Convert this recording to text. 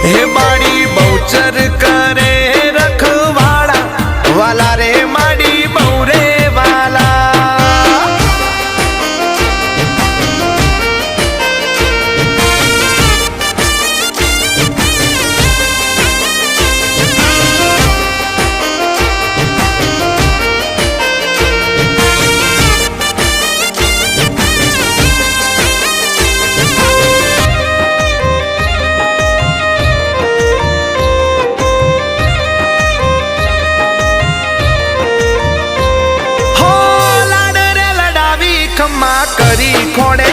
हे माड़ी बहुचर करे रखवाड़ा वाला रे माड़ी बहुरे वाला। खम्मा करी खोड़े